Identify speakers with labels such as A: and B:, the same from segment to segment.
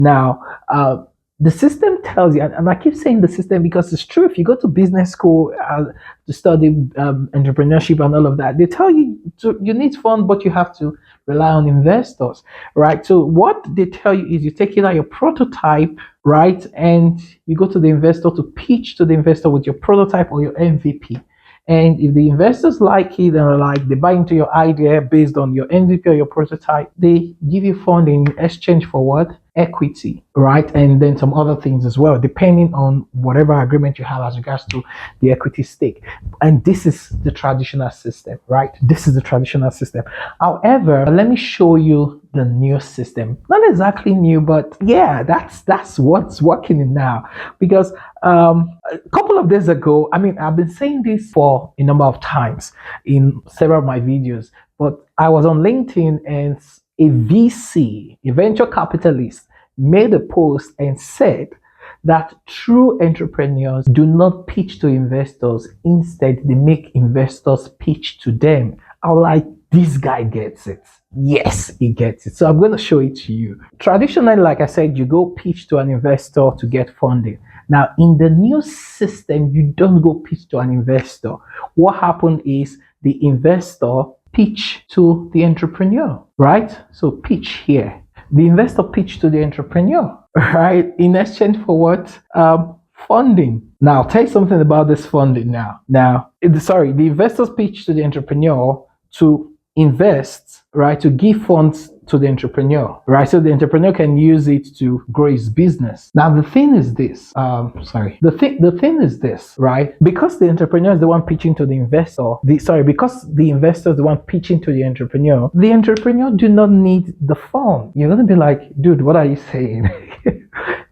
A: Now, the system tells you, and I keep saying the system because it's true. If you go to business school to study entrepreneurship and all of that, they tell you you need fund, but you have to rely on investors, right? So what they tell you is you take either your prototype, right, and you go to the investor to pitch to the investor with your prototype or your MVP. And if the investors like it and like they buy into your idea based on your MVP or your prototype, they give you funding in exchange for what? Equity, right? And then some other things as well, depending on whatever agreement you have as regards to the equity stake. And this is the traditional system, right? This is the traditional system. However, let me show you the new system. Not exactly new, but yeah, that's what's working now. Because a couple of days ago, I mean, I've been saying this for a number of times in several of my videos, but I was on LinkedIn and a VC, a venture capitalist, made a post and said that true entrepreneurs do not pitch to investors. Instead, they make investors pitch to them. I was like, this guy gets it. Yes, he gets it. So I'm going to show it to you. Traditionally, like I said, you go pitch to an investor to get funding. Now, in the new system, you don't go pitch to an investor. What happened is the investor pitch to the entrepreneur, right? So pitch here. The investor pitch to the entrepreneur, right? In exchange for what? Funding. Now, I'll tell you something about this funding now. The investors pitch to the entrepreneur to invest, right? To give funds to the entrepreneur, right? So the entrepreneur can use it to grow his business. Now the thing is this. The thing is this, right? Because the entrepreneur is the one pitching to the investor. Because the investor is the one pitching to the entrepreneur do not need the fund. You're gonna be like, dude, what are you saying?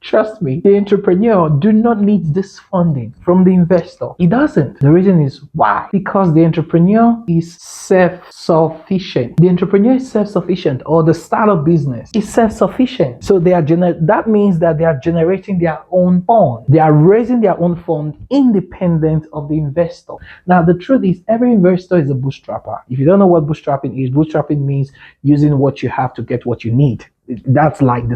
A: Trust me, the entrepreneur do not need this funding from the investor. He doesn't. The reason is why? Because the entrepreneur is self-sufficient. The entrepreneur is self-sufficient, or the startup business is self-sufficient. So that means that they are generating their own fund. They are raising their own fund independent of the investor. Now, the truth is, every investor is a bootstrapper. If you don't know what bootstrapping means using what you have to get what you need. That's like the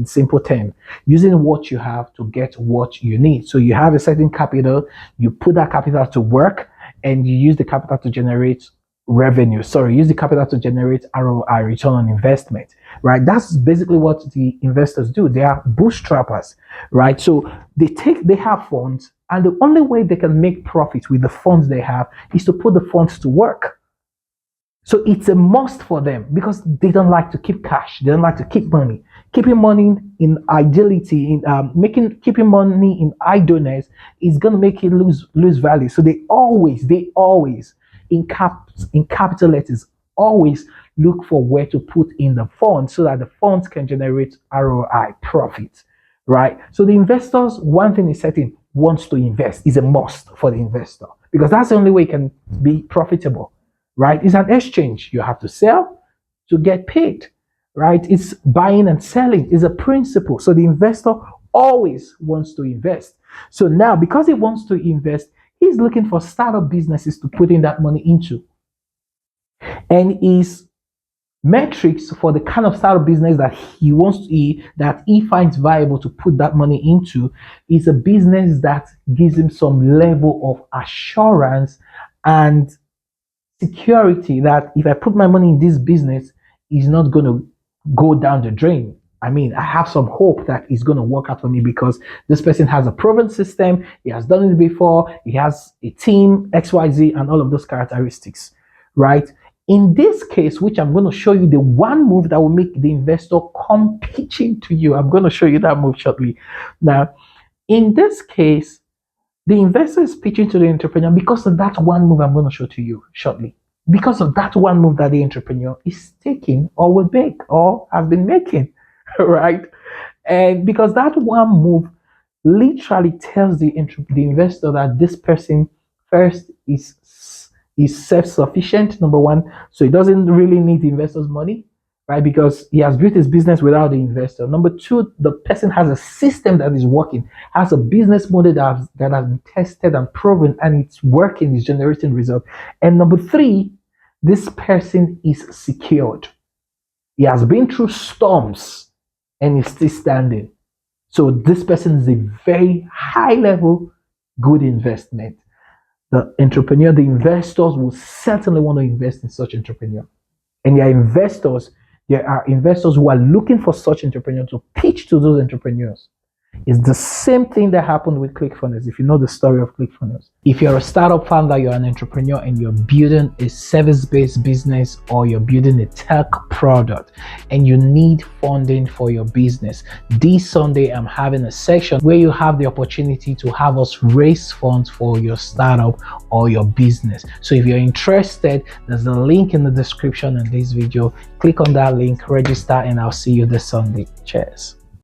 A: simple term, using what you have to get what you need. So you have a certain capital, you put that capital to work, and you use the capital to generate revenue. Use the capital to generate ROI, return on investment, right? That's basically what the investors do. They are bootstrappers, right? So they have funds, and the only way they can make profit with the funds they have is to put the funds to work. So it's a must for them because they don't like to keep cash. They don't like to keep money. Keeping money in ideality, keeping money in idleness is gonna make it lose value. So they always in capital letters always look for where to put in the funds so that the funds can generate ROI profit, right? So the investors, one thing is certain, wants to invest is a must for the investor because that's the only way it can be profitable. Right? It's an exchange. You have to sell to get paid, right? It's buying and selling is a principle. So the investor always wants to invest. So now, because he wants to invest, he's looking for startup businesses to put in that money into. And his metrics for the kind of startup business that he finds viable to put that money into is a business that gives him some level of assurance and security that if I put my money in this business, it's not going to go down the drain. I mean, I have some hope that it's going to work out for me because this person has a proven system. He has done it before. He has a team, XYZ, and all of those characteristics, right? In this case, which I'm going to show you the one move that will make the investor come pitching to you. I'm going to show you that move shortly. Now, in this case, the investor is pitching to the entrepreneur because of that one move I'm going to show to you shortly. Because of that one move that the entrepreneur is taking or will make or has been making, right? And because that one move literally tells the investor that this person first is self-sufficient, number one, so he doesn't really need the investor's money, right? Because he has built his business without the investor. Number two, the person has a system that is working, has a business model that has been tested and proven, and it's working, it's generating results. And number three, this person is secured. He has been through storms. and it's still standing. So this person is a very high level good investment. The entrepreneur, the investors will certainly want to invest in such entrepreneur. And there are investors who are looking for such entrepreneurs to pitch to those entrepreneurs. It's the same thing that happened with ClickFunnels. If you know the story of ClickFunnels, if you're a startup founder, you're an entrepreneur, and you're building a service-based business or you're building a tech product and you need funding for your business, this Sunday I'm having a section where you have the opportunity to have us raise funds for your startup or your business. So if you're interested, there's a link in the description in this video. Click on that link, register, and I'll see you this Sunday. Cheers.